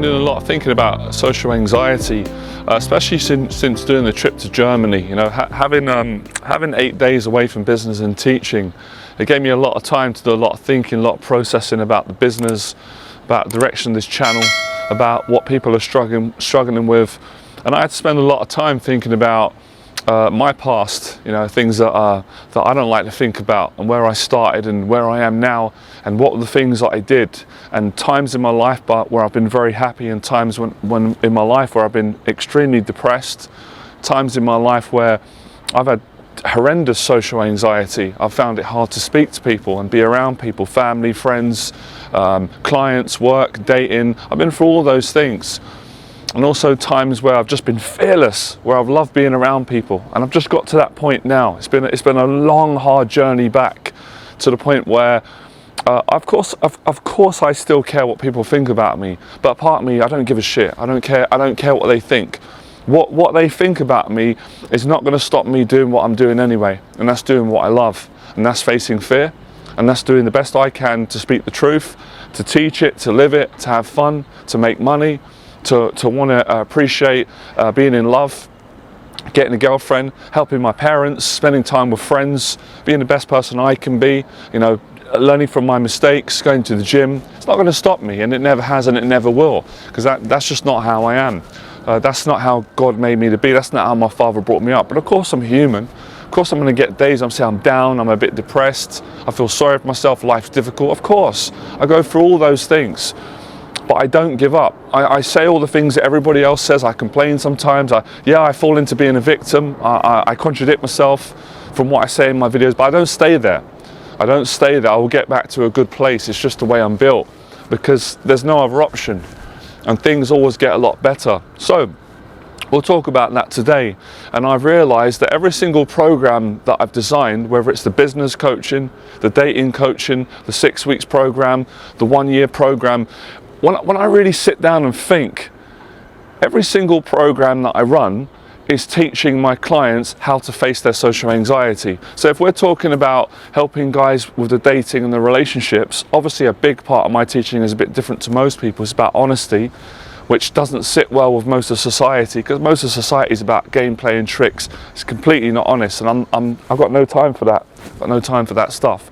spending a lot thinking about social anxiety, especially since doing the trip to Germany. You know, having 8 days away from business and teaching, it gave me a lot of time to do a lot of thinking, a lot of processing about the business, about the direction of this channel, about what people are struggling with, and I had to spend a lot of time thinking about my past, you know, things that I don't like to think about, and where I started and where I am now, and what were the things that I did, and times in my life where I've been very happy, and times when in my life where I've been extremely depressed, times in my life where I've had horrendous social anxiety. I've found it hard to speak to people and be around people, family, friends, clients, work, dating. I've been through all those things. And also times where I've just been fearless, where I've loved being around people, and I've just got to that point now. It's been a long, hard journey back to the point where, of course, I still care what people think about me, but a part of me, I don't give a shit. I don't care what they think. What they think about me is not going to stop me doing what I'm doing anyway, and that's doing what I love, and that's facing fear, and that's doing the best I can to speak the truth, to teach it, to live it, to have fun, to make money, to want to appreciate being in love, getting a girlfriend, helping my parents, spending time with friends, being the best person I can be, you know, learning from my mistakes, going to the gym. It's not going to stop me, and it never has, and it never will, because that's just not how I am. That's not how God made me to be. That's not how my father brought me up. But of course I'm human. Of course I'm going to get days I'm down, I'm a bit depressed, I feel sorry for myself, life's difficult. Of course, I go through all those things. But I don't give up. I say all the things that everybody else says. I complain sometimes. I fall into being a victim. I contradict myself from what I say in my videos, but I don't stay there. I don't stay there. I will get back to a good place. It's just the way I'm built, because there's no other option, and things always get a lot better. So we'll talk about that today. And I've realized that every single program that I've designed, whether it's the business coaching, the dating coaching, the 6 weeks program, the 1 year program, when I really sit down and think, every single program that I run is teaching my clients how to face their social anxiety. So if we're talking about helping guys with the dating and the relationships, obviously a big part of my teaching is a bit different to most people. It's about honesty, which doesn't sit well with most of society, because most of society is about gameplay and tricks. It's completely not honest, and I've got no time for that. I've got no time for that stuff.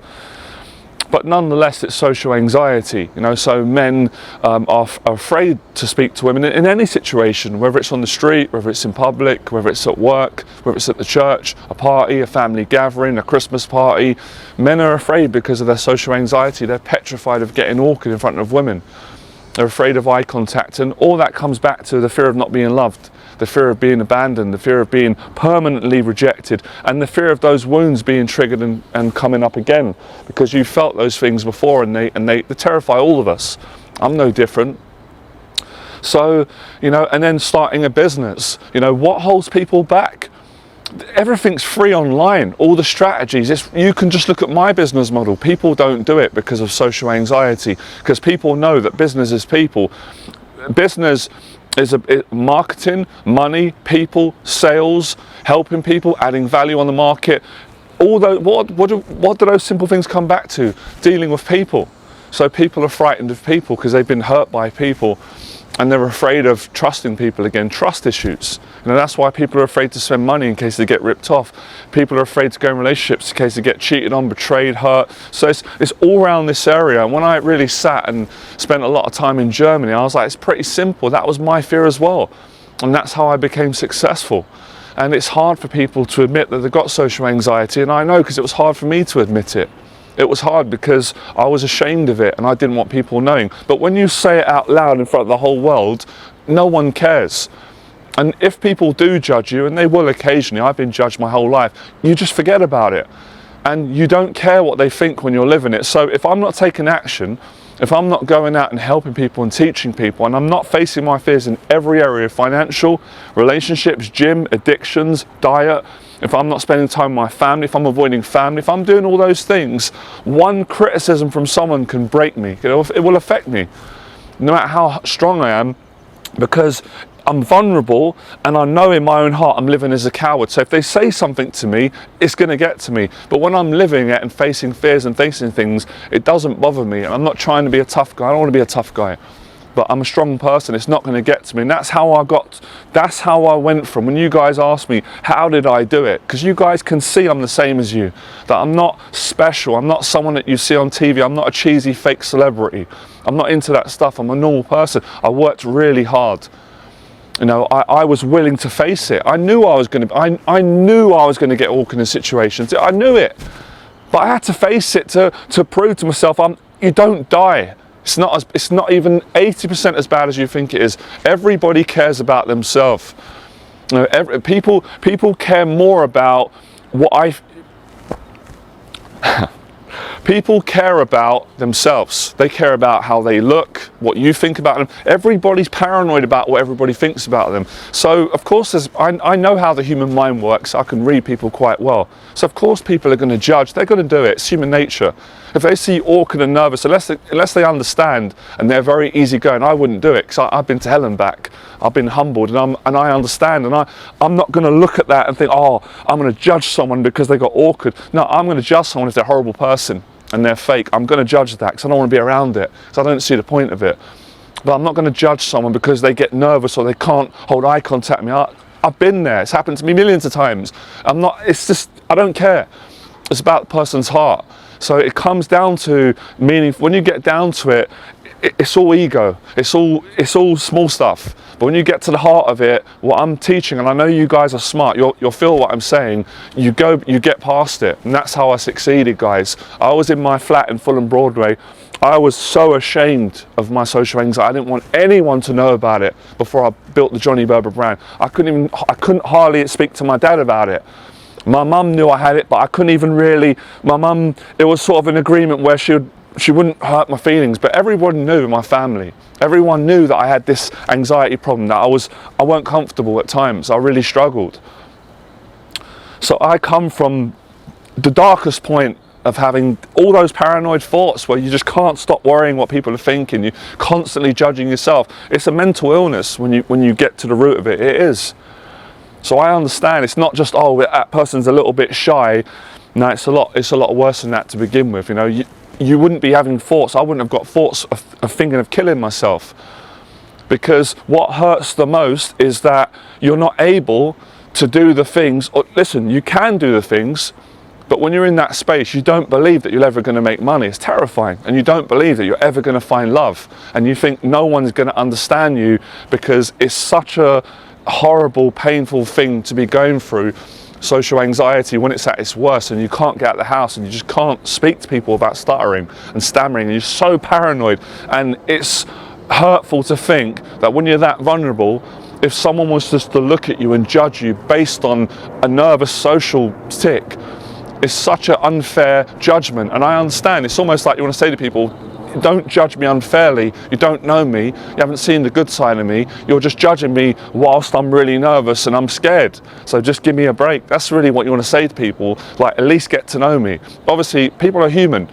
But nonetheless, it's social anxiety, you know, so men are afraid to speak to women in any situation, whether it's on the street, whether it's in public, whether it's at work, whether it's at the church, a party, a family gathering, a Christmas party. Men are afraid because of their social anxiety. They're petrified of getting awkward in front of women. They're afraid of eye contact, and all that comes back to the fear of not being loved, the fear of being abandoned, the fear of being permanently rejected, and the fear of those wounds being triggered and coming up again, because you felt those things before, and they terrify all of us. I'm no different. So, you know, and then starting a business, you know, what holds people back? Everything's free online, all the strategies. You can just look at my business model. People don't do it because of social anxiety, because people know that business is people. Business is marketing, money, people, sales, helping people, adding value on the market. All those, what do those simple things come back to? Dealing with people. So people are frightened of people because they've been hurt by people, and they're afraid of trusting people again. Trust issues. You know, that's why people are afraid to spend money in case they get ripped off. People are afraid to go in relationships in case they get cheated on, betrayed, hurt. So it's all around this area. And when I really sat and spent a lot of time in Germany, I was like, it's pretty simple. That was my fear as well. And that's how I became successful. And it's hard for people to admit that they've got social anxiety. And I know, because it was hard for me to admit it. It was hard because I was ashamed of it and I didn't want people knowing. But when you say it out loud in front of the whole world, no one cares. And if people do judge you, and they will occasionally, I've been judged my whole life, you just forget about it. And you don't care what they think when you're living it. So if I'm not taking action, if I'm not going out and helping people and teaching people, and I'm not facing my fears in every area, financial, relationships, gym, addictions, diet, if I'm not spending time with my family, if I'm avoiding family, if I'm doing all those things, one criticism from someone can break me. It will affect me, no matter how strong I am, because I'm vulnerable, and I know in my own heart I'm living as a coward. So if they say something to me, it's going to get to me. But when I'm living it and facing fears and facing things, it doesn't bother me. And I'm not trying to be a tough guy. I don't want to be a tough guy. but I'm a strong person, it's not going to get to me. And that's how I went from, when you guys ask me, how did I do it? Because you guys can see I'm the same as you, that I'm not special, I'm not someone that you see on TV, I'm not a cheesy fake celebrity, I'm not into that stuff, I'm a normal person. I worked really hard. You know, I was willing to face it. I knew I was going to get awkward in situations. I knew it. But I had to face it to prove to myself, you don't die. It's not even 80% as bad as you think it is. Everybody cares about themselves. You know, people care more about what people care about themselves. They care about how they look, what you think about them. Everybody's paranoid about what everybody thinks about them. So of course, I know how the human mind works. I can read people quite well. So of course people are going to judge. They're going to do it. It's human nature. If they see you awkward and nervous, unless they understand and they're very easygoing, I wouldn't do it, because I've been to hell and back. I've been humbled, and I understand, and I'm not going to look at that and think, oh, I'm going to judge someone because they got awkward. No, I'm going to judge someone if they're a horrible person and they're fake. I'm going to judge that because I don't want to be around it, because I don't see the point of it. But I'm not going to judge someone because they get nervous or they can't hold eye contact with me. I've been there. It's happened to me millions of times. It's just, I don't care. It's about the person's heart. So it comes down to meaning. When you get down to it, it's all ego. It's all small stuff. But when you get to the heart of it, what I'm teaching, and I know you guys are smart, you'll feel what I'm saying. You get past it, and that's how I succeeded, guys. I was in my flat in Fulham Broadway. I was so ashamed of my social anxiety. I didn't want anyone to know about it before I built the Johnny Berber brand. I couldn't hardly speak to my dad about it. My mum knew I had it, but I couldn't even really. My mum, it was sort of an agreement where she wouldn't hurt my feelings, but everyone knew in my family. Everyone knew that I had this anxiety problem, that I weren't comfortable at times. I really struggled. So I come from the darkest point of having all those paranoid thoughts where you just can't stop worrying what people are thinking. You're constantly judging yourself. It's a mental illness when you get to the root of it. It is. So I understand. It's not just, oh, that person's a little bit shy. No, it's a lot worse than that to begin with. You know, you wouldn't be having thoughts. I wouldn't have got thoughts of thinking of killing myself, because what hurts the most is that you're not able to do the things. Or, listen, you can do the things, but when you're in that space, you don't believe that you're ever going to make money. It's terrifying. And you don't believe that you're ever going to find love. And you think no one's going to understand you, because it's such a horrible, painful thing to be going through. Social anxiety when it's at its worst, and you can't get out of the house, and you just can't speak to people about stuttering and stammering, and you're so paranoid. And it's hurtful to think that when you're that vulnerable, if someone was just to look at you and judge you based on a nervous social tick, it's such an unfair judgment. And I understand. It's almost like you want to say to people, don't judge me unfairly. You don't know me. You haven't seen the good side of me. You're just judging me whilst I'm really nervous and I'm scared. So just give me a break. That's really what you want to say to people. Like, at least get to know me. Obviously, people are human.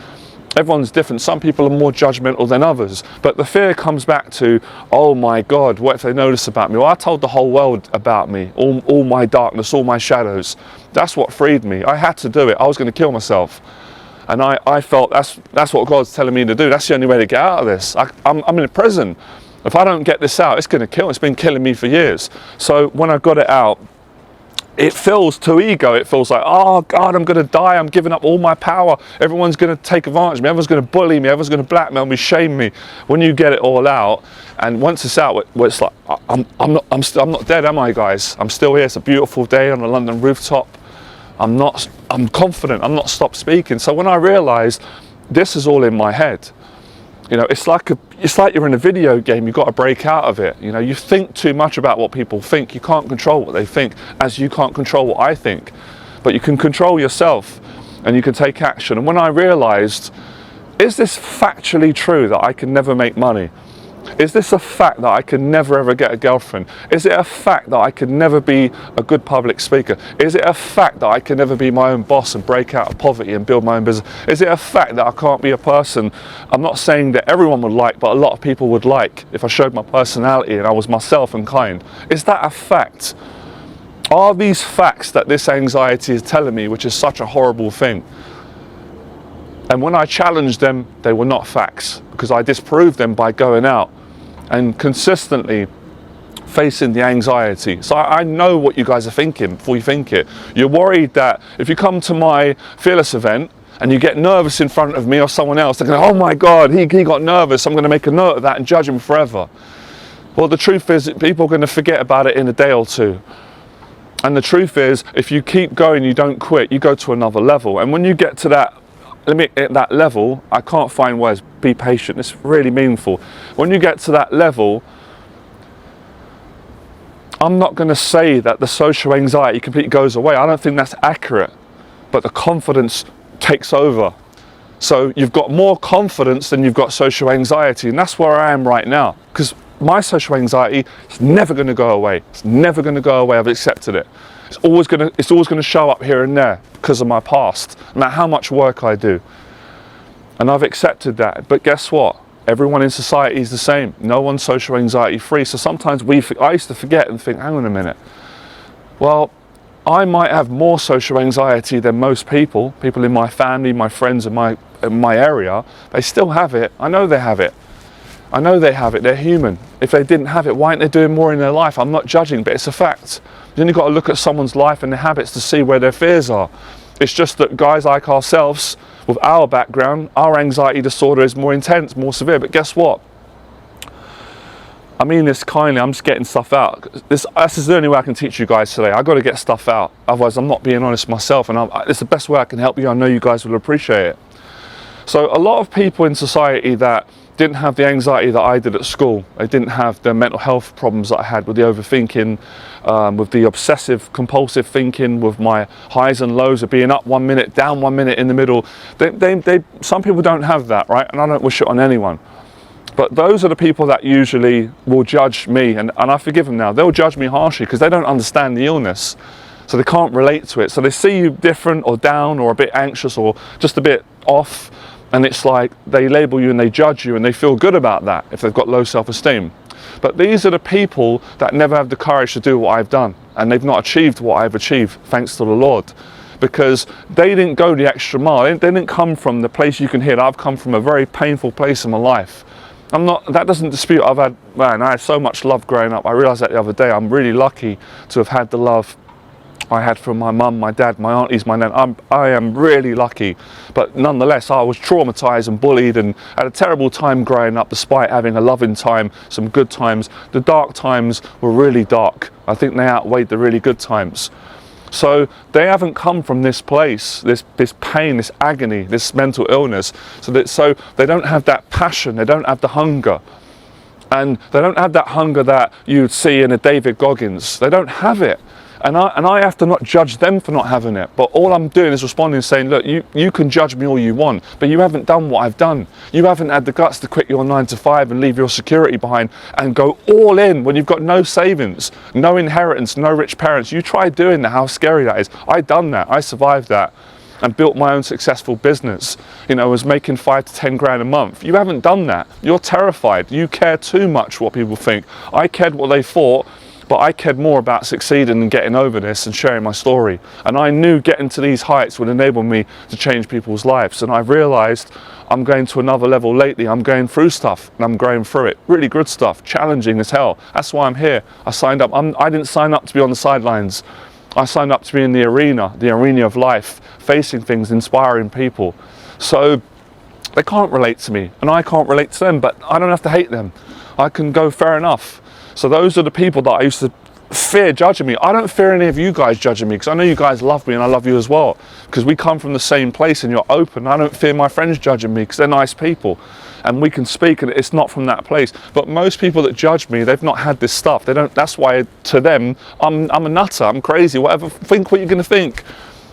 Everyone's different. Some people are more judgmental than others. But the fear comes back to, oh my God, what if they notice about me? Well, I told the whole world about me, all my darkness, all my shadows. That's what freed me. I had to do it. I was going to kill myself. And I felt that's what God's telling me to do. That's the only way to get out of this. I'm in a prison. If I don't get this out, it's going to kill me. It's been killing me for years. So when I got it out, it feels too ego. It feels like, oh God, I'm going to die. I'm giving up all my power. Everyone's going to take advantage of me. Everyone's going to bully me. Everyone's going to blackmail me, shame me. When you get it all out, and once it's out, it's like, I'm not dead, am I, guys? I'm still here. It's a beautiful day on a London rooftop. I'm confident. I'm not stopped speaking. So when I realised this is all in my head, you know, it's like you're in a video game. You've got to break out of it. You know, you think too much about what people think. You can't control what they think, as you can't control what I think. But you can control yourself, and you can take action. And when I realised, is this factually true that I can never make money? Is this a fact that I can never ever get a girlfriend? Is it a fact that I can never be a good public speaker? Is it a fact that I can never be my own boss and break out of poverty and build my own business? Is it a fact that I can't be a person, I'm not saying that everyone would like, but a lot of people would like if I showed my personality and I was myself and kind? Is that a fact? Are these facts that this anxiety is telling me, which is such a horrible thing? And when I challenged them, they were not facts, because I disproved them by going out. and consistently facing the anxiety. So I know what you guys are thinking before you think it. You're worried that if you come to my Fearless event and you get nervous in front of me or someone else, they're going, oh my God, he got nervous, I'm going to make a note of that and judge him forever. Well, the truth is that people are going to forget about it in a day or two. And the truth is, if you keep going, you don't quit, you go to another level. And when you get to that level, I can't find words, be patient, it's really meaningful. When you get to that level, I'm not going to say that the social anxiety completely goes away. I don't think that's accurate, but the confidence takes over. So you've got more confidence than you've got social anxiety, and that's where I am right now. Because my social anxiety is never going to go away. It's never going to go away. I've accepted it. It's always going to show up here and there because of my past, no matter how much work I do. And I've accepted that. But guess what? Everyone in society is the same. No one's social anxiety free. So sometimes I used to forget and think, hang on a minute. Well, I might have more social anxiety than most people in my family, my friends in my area. They still have it. I know they have it. I know they have it. They're human. If they didn't have it, why aren't they doing more in their life? I'm not judging, but it's a fact. You only got to look at someone's life and their habits to see where their fears are. It's just that guys like ourselves, with our background, our anxiety disorder is more intense, more severe. But guess what? I mean this kindly, I'm just getting stuff out. This is the only way I can teach you guys today. I've got to get stuff out. Otherwise, I'm not being honest myself. And it's the best way I can help you. I know you guys will appreciate it. So a lot of people in society that didn't have the anxiety that I did at school. They didn't have the mental health problems that I had with the overthinking, with the obsessive compulsive thinking, with my highs and lows of being up 1 minute, down 1 minute in the middle. Some people don't have that, right? And I don't wish it on anyone. But those are the people that usually will judge me, and I forgive them now. They'll judge me harshly because they don't understand the illness. So they can't relate to it. So they see you different or down or a bit anxious or just a bit off. And it's like they label you and they judge you and they feel good about that if they've got low self-esteem. But these are the people that never have the courage to do what I've done. And they've not achieved what I've achieved, thanks to the Lord. Because they didn't go the extra mile. They didn't come from the place you can hear. I've come from a very painful place in my life. That doesn't dispute, I had so much love growing up. I realised that the other day. I'm really lucky to have had the love I had from my mum, my dad, my aunties, my nan. I am really lucky, but nonetheless I was traumatised and bullied and had a terrible time growing up despite having a loving time, some good times. The dark times were really dark. I think they outweighed the really good times. So they haven't come from this place, this pain, this agony, this mental illness, so they don't have that passion, they don't have the hunger. And they don't have that hunger that you'd see in a David Goggins. They don't have it. And I have to not judge them for not having it. But all I'm doing is responding and saying, look, you can judge me all you want, but you haven't done what I've done. You haven't had the guts to quit your 9 to 5 and leave your security behind and go all in when you've got no savings, no inheritance, no rich parents. You try doing that, how scary that is. I done that, I survived that and built my own successful business. Was making 5 to 10 grand a month. You haven't done that. You're terrified. You care too much what people think. I cared what they thought, but I cared more about succeeding and getting over this and sharing my story. And I knew getting to these heights would enable me to change people's lives. And I've realised I'm going to another level lately. I'm going through stuff and I'm going through it. Really good stuff, challenging as hell. That's why I'm here. I signed up. I didn't sign up to be on the sidelines. I signed up to be in the arena of life, facing things, inspiring people. So they can't relate to me and I can't relate to them, but I don't have to hate them. I can go, fair enough. So those are the people that I used to fear judging me. I don't fear any of you guys judging me because I know you guys love me and I love you as well because we come from the same place and you're open. I don't fear my friends judging me because they're nice people and we can speak and it's not from that place. But most people that judge me, they've not had this stuff. They don't. That's why to them, I'm a nutter, I'm crazy, whatever. Think what you're going to think.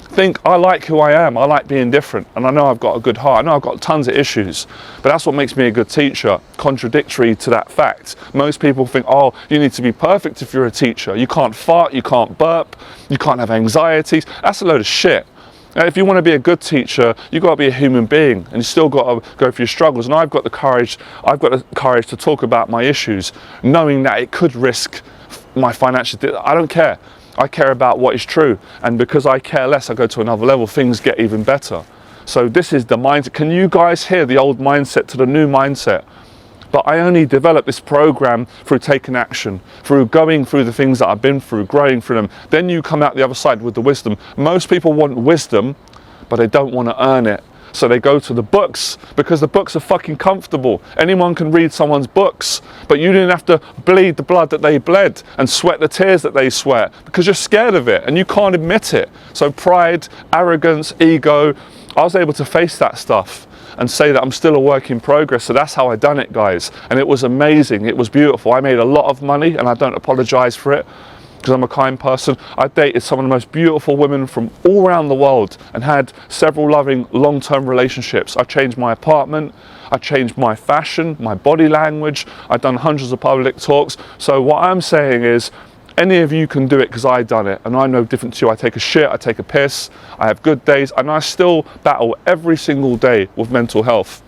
Think, I like who I am, I like being different, and I know I've got a good heart, I know I've got tons of issues, but that's what makes me a good teacher, contradictory to that fact. Most people think, oh, you need to be perfect if you're a teacher, you can't fart, you can't burp, you can't have anxieties. That's a load of shit. If you want to be a good teacher, you've got to be a human being, and you still got to go through your struggles, and I've got the courage to talk about my issues, knowing that it could risk my financial, I don't care. I care about what is true, and because I care less, I go to another level, things get even better. So this is the mindset. Can you guys hear the old mindset to the new mindset? But I only developed this program through taking action, through going through the things that I've been through, growing through them. Then you come out the other side with the wisdom. Most people want wisdom, but they don't want to earn it. So they go to the books because the books are fucking comfortable. Anyone can read someone's books, but you didn't have to bleed the blood that they bled and sweat the tears that they sweat because you're scared of it and you can't admit it. So pride, arrogance, ego, I was able to face that stuff and say that I'm still a work in progress. So that's how I done it, guys. And it was amazing. It was beautiful. I made a lot of money and I don't apologize for it, because I'm a kind person. I dated some of the most beautiful women from all around the world and had several loving long-term relationships. I changed my apartment, I changed my fashion, my body language, I've done hundreds of public talks. So what I'm saying is, any of you can do it because I've done it, and I'm no different to you. I take a shit, I take a piss, I have good days, and I still battle every single day with mental health.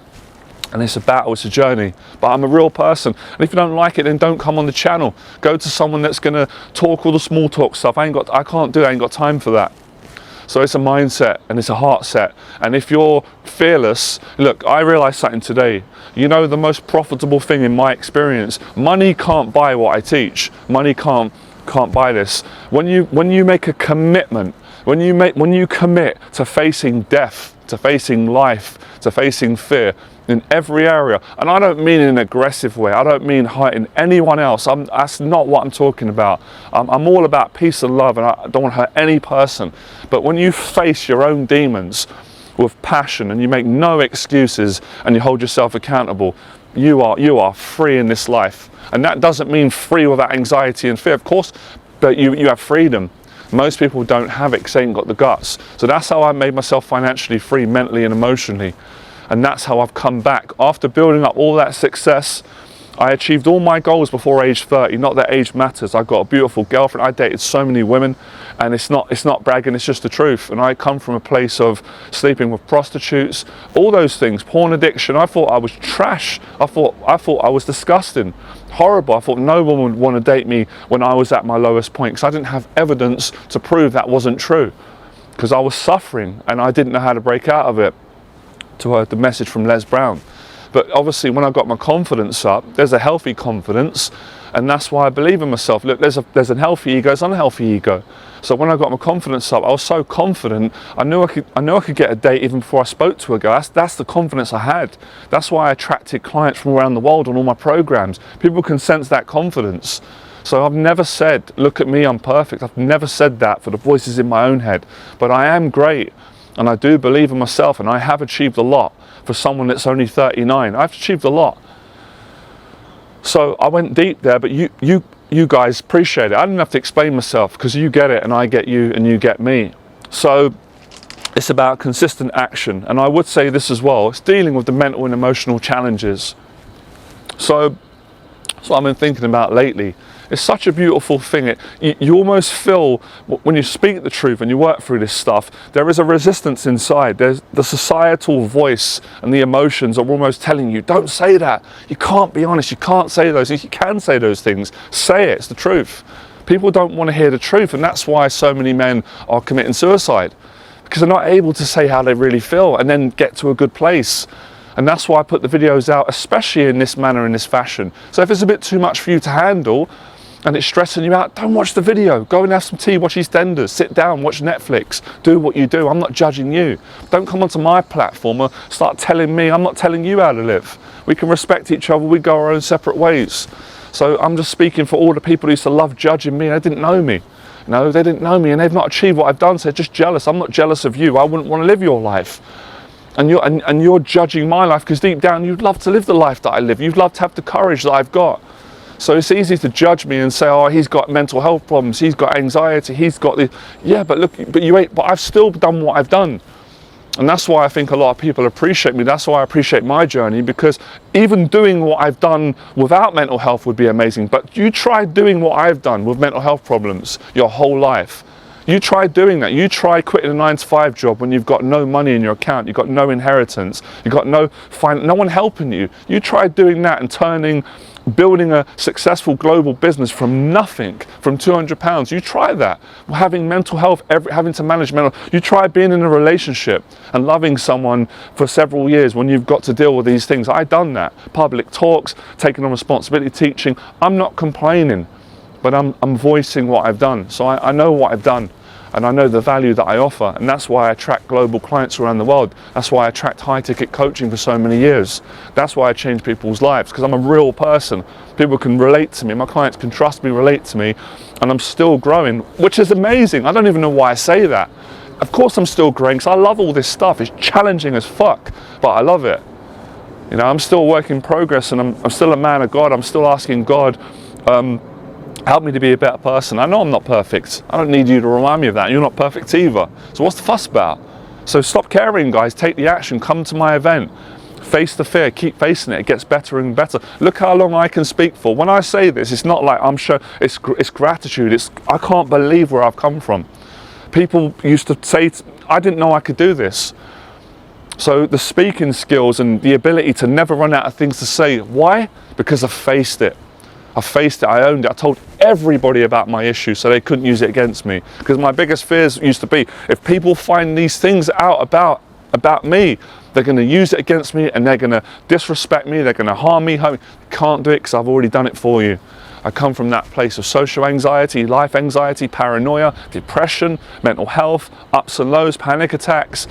And it's a battle, it's a journey, but I'm a real person. And if you don't like it, then don't come on the channel. Go to someone that's gonna talk all the small talk stuff. I can't do it, I ain't got time for that. So it's a mindset and it's a heart set. And if you're fearless, look, I realized something today. You know, the most profitable thing in my experience, money can't buy what I teach. Money can't buy this. When you make a commitment, when you commit to facing death, to facing life, to facing fear, in every area, and I don't mean in an aggressive way, I don't mean hurting anyone else, that's not what I'm talking about. I'm all about peace and love, and I don't want to hurt any person. But when you face your own demons with passion and you make no excuses and you hold yourself accountable, you are free in this life. And that doesn't mean free without anxiety and fear, of course, but you have freedom. Most people don't have it because they ain't got the guts. So that's how I made myself financially free, mentally and emotionally. And that's how I've come back. After building up all that success, I achieved all my goals before age 30. Not that age matters. I got a beautiful girlfriend. I dated so many women, and it's not bragging, it's just the truth. And I come from a place of sleeping with prostitutes, all those things, porn addiction. I thought I was trash. I thought I was disgusting, horrible. I thought no one would want to date me when I was at my lowest point, because I didn't have evidence to prove that wasn't true, because I was suffering and I didn't know how to break out of it. To her, the message from Les Brown. But obviously when I got my confidence up, there's a healthy confidence, and that's why I believe in myself. Look, there's a healthy ego, there's an unhealthy ego. So when I got my confidence up, I was so confident, I knew I could get a date even before I spoke to a girl. That's the confidence I had. That's why I attracted clients from around the world on all my programs. People can sense that confidence. So I've never said, look at me, I'm perfect. I've never said that for the voices in my own head, but I am great. And I do believe in myself, and I have achieved a lot. For someone that's only 39, I've achieved a lot. So I went deep there, but you guys appreciate it. I didn't have to explain myself, because you get it and I get you and you get me. So it's about consistent action. And I would say this as well, it's dealing with the mental and emotional challenges. So that's what I've been thinking about lately. It's such a beautiful thing. You almost feel, when you speak the truth and you work through this stuff, there is a resistance inside. There's the societal voice and the emotions are almost telling you, don't say that. You can't be honest. You can't say those things. You can say those things. Say it. It's the truth. People don't want to hear the truth, and that's why so many men are committing suicide, because they're not able to say how they really feel and then get to a good place. And that's why I put the videos out, especially in this manner, in this fashion. So if it's a bit too much for you to handle, and it's stressing you out, don't watch the video. Go and have some tea, watch EastEnders, sit down, watch Netflix, do what you do. I'm not judging you. Don't come onto my platform or start telling me. I'm not telling you how to live. We can respect each other, we go our own separate ways. So I'm just speaking for all the people who used to love judging me. They didn't know me. No, they didn't know me, and they've not achieved what I've done, so they're just jealous. I'm not jealous of you. I wouldn't want to live your life. And you're judging my life, because deep down you'd love to live the life that I live. You'd love to have the courage that I've got. So it's easy to judge me and say, oh, he's got mental health problems, he's got anxiety, he's got this. Yeah, but look, but I've still done what I've done. And that's why I think a lot of people appreciate me. That's why I appreciate my journey, because even doing what I've done without mental health would be amazing. But you try doing what I've done with mental health problems your whole life. You try doing that. You try quitting a 9-to-5 job when you've got no money in your account, you've got no inheritance, you've got no one helping you. You try doing that and building a successful global business from nothing, from £200. You try that. Having mental health, having to manage mental. You try being in a relationship and loving someone for several years when you've got to deal with these things. I've done that. Public talks, taking on responsibility, teaching. I'm not complaining, but I'm voicing what I've done. So I know what I've done. And I know the value that I offer, and that's why I attract global clients around the world. That's why I attract high-ticket coaching for so many years. That's why I change people's lives, because I'm a real person. People can relate to me, my clients can trust me, relate to me, and I'm still growing, which is amazing. I don't even know why I say that. Of course I'm still growing, because I love all this stuff. It's challenging as fuck, but I love it. You know, I'm still a work in progress, and I'm still a man of God. I'm still asking God, help me to be a better person. I know I'm not perfect. I don't need you to remind me of that. You're not perfect either. So what's the fuss about? So stop caring, guys. Take the action. Come to my event. Face the fear. Keep facing it. It gets better and better. Look how long I can speak for. When I say this, it's not like I'm sure. It's gratitude. I can't believe where I've come from. People used to say, I didn't know I could do this. So the speaking skills and the ability to never run out of things to say. Why? Because I faced it. I faced it, I owned it, I told everybody about my issue so they couldn't use it against me. Because my biggest fears used to be, if people find these things out about me, they're going to use it against me and they're going to disrespect me, they're going to harm me. Can't do it because I've already done it for you. I come from that place of social anxiety, life anxiety, paranoia, depression, mental health, ups and lows, panic attacks,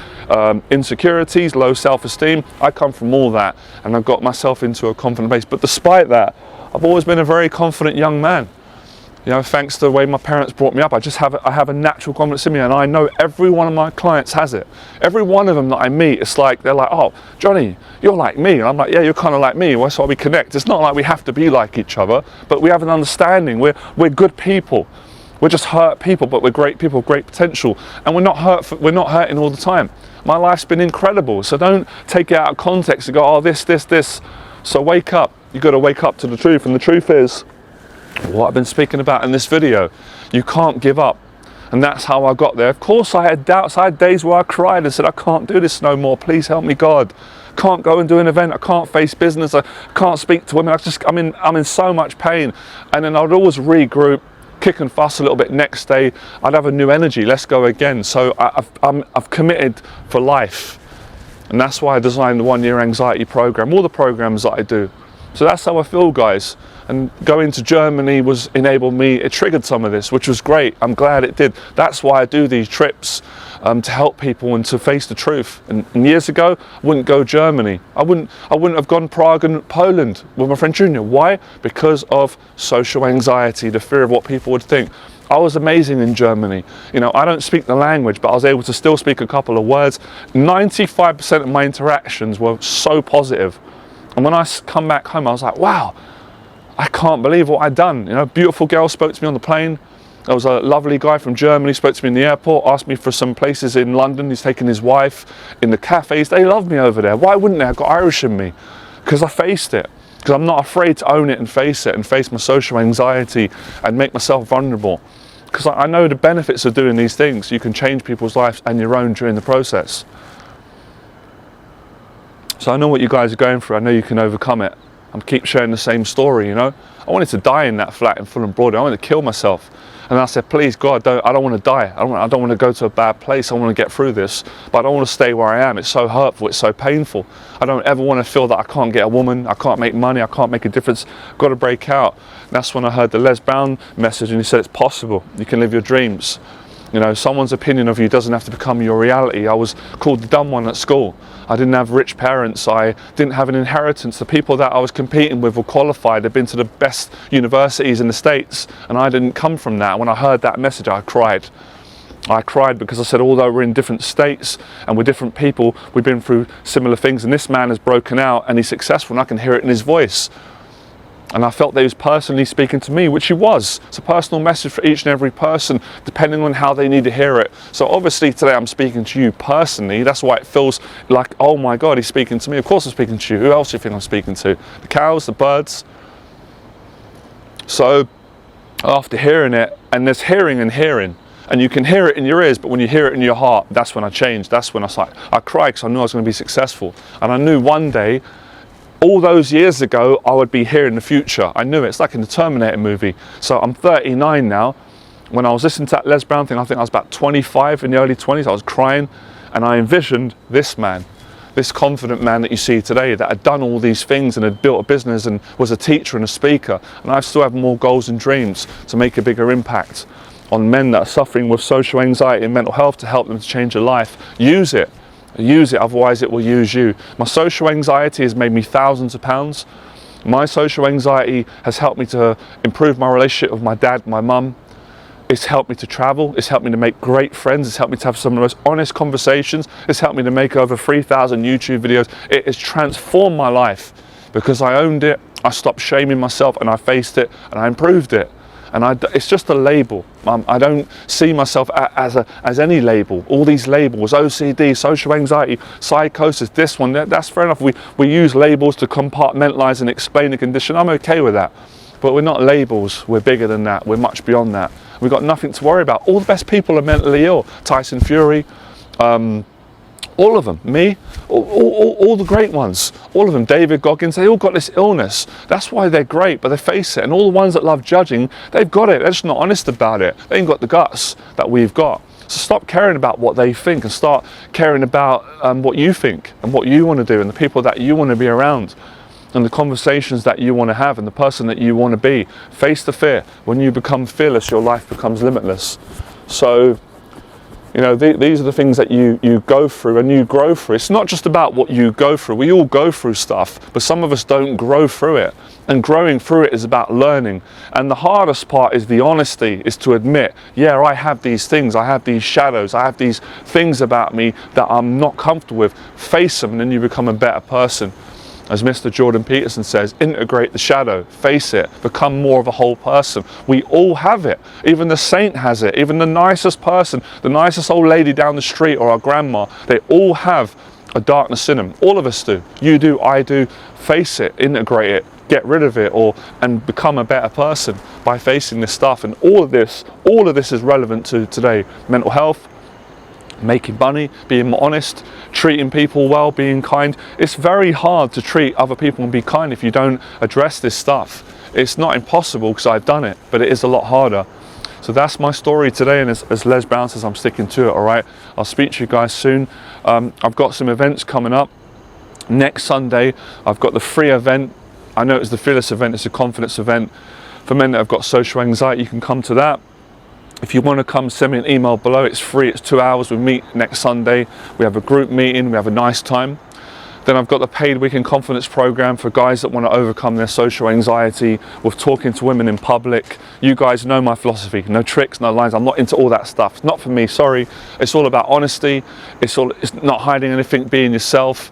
insecurities, low self-esteem. I come from all that, and I've got myself into a confident place. But despite that, I've always been a very confident young man. You know, thanks to the way my parents brought me up, I have a natural confidence in me, and I know every one of my clients has it. Every one of them that I meet, it's like, they're like, oh, Johnny, you're like me. And I'm like, yeah, you're kind of like me. That's why we connect. It's not like we have to be like each other, but we have an understanding. We're good people. We're just hurt people, but we're great people, great potential. And we're not hurting all the time. My life's been incredible. So don't take it out of context and go, oh, this. So wake up. You've got to wake up to the truth, and the truth is what I've been speaking about in this video. You can't give up, and that's how I got there. Of course I had doubts. I had days where I cried and said, I can't do this no more, please help me God. Can't go and do an event, I can't face business, I can't speak to women. I'm in so much pain. And then I'd always regroup, kick and fuss a little bit. Next day I'd have a new energy, let's go again. So I've committed for life, and that's why I designed the 1-year anxiety program, all the programs that I do. So that's how I feel, guys. And going to Germany enabled me, it triggered some of this, which was great. I'm glad it did. That's why I do these trips, to help people and to face the truth. And years ago, I wouldn't go Germany. I wouldn't have gone Prague and Poland with my friend Junior. Why? Because of social anxiety, the fear of what people would think. I was amazing in Germany. You know, I don't speak the language, but I was able to still speak a couple of words. 95% of my interactions were so positive. And when I come back home, I was like, wow, I can't believe what I'd done. You know, beautiful girl spoke to me on the plane. There was a lovely guy from Germany, spoke to me in the airport, asked me for some places in London. He's taken his wife in the cafes. They love me over there. Why wouldn't they? I've got Irish in me. Because I faced it. Because I'm not afraid to own it and face my social anxiety and make myself vulnerable. Because I know the benefits of doing these things. You can change people's lives and your own during the process. So I know what you guys are going through. I know you can overcome it. I keep sharing the same story, you know. I wanted to die in that flat in Fulham Broadway. I wanted to kill myself. And I said, please, God, I don't want to die. I don't want to go to a bad place. I want to get through this. But I don't want to stay where I am. It's so hurtful. It's so painful. I don't ever want to feel that I can't get a woman. I can't make money. I can't make a difference. I've got to break out. And that's when I heard the Les Brown message, and he said, it's possible. You can live your dreams. You know, someone's opinion of you doesn't have to become your reality. I was called the dumb one at school. I didn't have rich parents. I didn't have an inheritance. The people that I was competing with were qualified. They'd been to the best universities in the States, and I didn't come from that. When I heard that message, I cried. I cried because I said, although we're in different states and we're different people, we've been through similar things, and this man has broken out and he's successful, and I can hear it in his voice. And I felt that he was personally speaking to me, which he was. It's a personal message for each and every person, depending on how they need to hear it. So obviously today I'm speaking to you personally. That's why it feels like, oh my God, he's speaking to me. Of course I'm speaking to you. Who else do you think I'm speaking to? The cows, the birds? So after hearing it, and there's hearing and hearing. And you can hear it in your ears, but when you hear it in your heart, that's when I changed. That's when I cried because I knew I was going to be successful. And I knew one day, all those years ago, I would be here in the future. I knew it. It's like in the Terminator movie. So I'm 39 now. When I was listening to that Les Brown thing, I think I was about 25 in the early 20s. I was crying, and I envisioned this man, this confident man that you see today, that had done all these things and had built a business and was a teacher and a speaker. And I still have more goals and dreams to make a bigger impact on men that are suffering with social anxiety and mental health, to help them to change their life. Use it, otherwise it will use you. My social anxiety has made me thousands of pounds. My social anxiety has helped me to improve my relationship with my dad, my mum. It's helped me to travel, it's helped me to make great friends, it's helped me to have some of the most honest conversations, it's helped me to make over 3,000 YouTube videos. It has transformed my life because I owned it, I stopped shaming myself, and I faced it, and I improved it. And it's just a label. I don't see myself as any label. All these labels, OCD, social anxiety, psychosis, this one, that's fair enough. We use labels to compartmentalize and explain the condition. I'm okay with that. But we're not labels, we're bigger than that, we're much beyond that. We've got nothing to worry about. All the best people are mentally ill. Tyson Fury, all of them, me, all the great ones, all of them, David Goggins, they all got this illness. That's why they're great, but they face it. And all the ones that love judging, they've got it, they're just not honest about it. They ain't got the guts that we've got. So stop caring about what they think and start caring about what you think and what you want to do and the people that you want to be around, and the conversations that you want to have, and the person that you want to be. Face the fear. When you become fearless, your life becomes limitless. So, you know, these are the things that you go through and you grow through. It's not just about what you go through. We all go through stuff, but some of us don't grow through it. And growing through it is about learning. And the hardest part is the honesty, is to admit, yeah, I have these things, I have these shadows, I have these things about me that I'm not comfortable with. Face them, and then you become a better person. As Mr. Jordan Peterson says, integrate the shadow, face it, become more of a whole person. We all have it. Even the saint has it. Even the nicest person, the nicest old lady down the street, or our grandma, they all have a darkness in them. All of us do. You do, I do. Face it, integrate it, get rid of it, and become a better person by facing this stuff. And all of this is relevant to today. Mental health, making money, being honest, treating people well, being kind. It's very hard to treat other people and be kind if you don't address this stuff. It's not impossible, because I've done it, but it is a lot harder. So that's my story today, and as Les Brown says, I'm sticking to it, all right? I'll speak to you guys soon. I've got some events coming up. Next Sunday, I've got the free event. I know it's the Fearless event, it's a confidence event. For men that have got social anxiety, you can come to that. If you want to come, send me an email below. It's free, it's 2 hours. We meet next Sunday. We have a group meeting, we have a nice time. Then I've got the paid weekend confidence program for guys that want to overcome their social anxiety with talking to women in public. You guys know my philosophy, no tricks, no lines. I'm not into all that stuff. It's not for me, sorry. It's all about honesty. It's not hiding anything, being yourself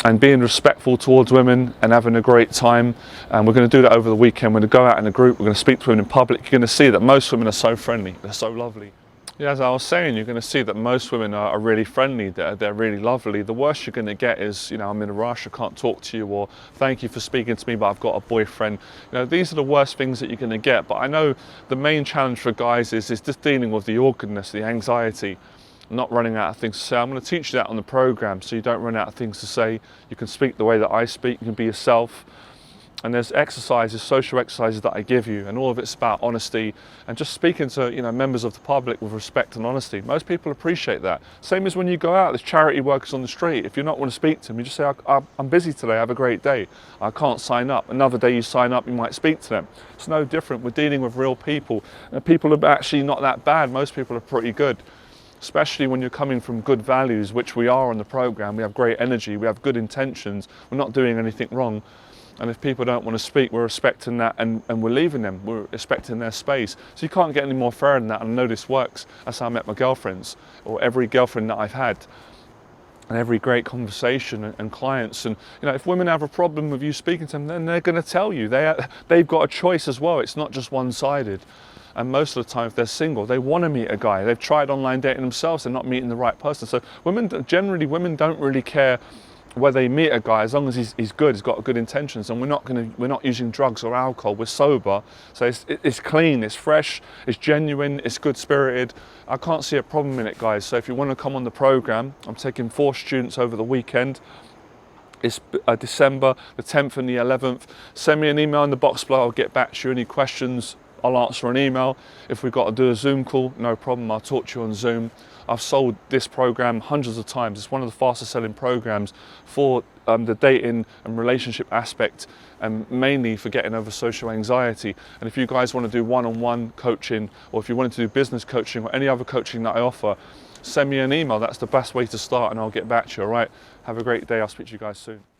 and being respectful towards women and having a great time. And we're going to do that over the weekend. We're going to go out in a group, we're going to speak to women in public. You're going to see that most women are so friendly, they're so lovely. Yeah, as I was saying, you're going to see that most women are really friendly, they're really lovely. The worst you're going to get is, you know, I'm in a rush, I can't talk to you, or thank you for speaking to me, but I've got a boyfriend. You know, these are the worst things that you're going to get. But I know the main challenge for guys is just dealing with the awkwardness, the anxiety, not running out of things to say. I'm going to teach you that on the program, so you don't run out of things to say. You can speak the way that I speak, you can be yourself. And there's exercises, social exercises that I give you, and all of it's about honesty and just speaking to, you know, members of the public with respect and honesty. Most people appreciate that. Same as when you go out, there's charity workers on the street. If you're not want to speak to them, you just say, I'm busy today, have a great day. I can't sign up. Another day you sign up, you might speak to them. It's no different. We're dealing with real people. And people are actually not that bad. Most people are pretty good, especially when you're coming from good values, which we are on the program. We have great energy, we have good intentions, we're not doing anything wrong. And if people don't want to speak, we're respecting that and we're leaving them. We're respecting their space. So you can't get any more fair than that. And I know this works. That's how I met my girlfriends, or every girlfriend that I've had, and every great conversation and clients. And you know, if women have a problem with you speaking to them, then they're going to tell you. They've got a choice as well. It's not just one-sided. And most of the time, if they're single, they want to meet a guy. They've tried online dating themselves. They're not meeting the right person. So women don't really care where they meet a guy, as long as he's good, he's got good intentions, and we're not using drugs or alcohol, we're sober, so it's clean, it's fresh, it's genuine, it's good spirited. I can't see a problem in it, guys. So if you want to come on the program, I'm taking 4 students over the weekend. It's December the 10th and the 11th. Send me an email in the box below, I'll get back to you. Any questions, I'll answer an email. If we've got to do a Zoom call, no problem, I'll talk to you on Zoom. I've sold this program hundreds of times. It's one of the fastest selling programs for the dating and relationship aspect, and mainly for getting over social anxiety. And if you guys want to do one-on-one coaching, or if you wanted to do business coaching or any other coaching that I offer, send me an email. That's the best way to start, and I'll get back to you, all right? Have a great day. I'll speak to you guys soon.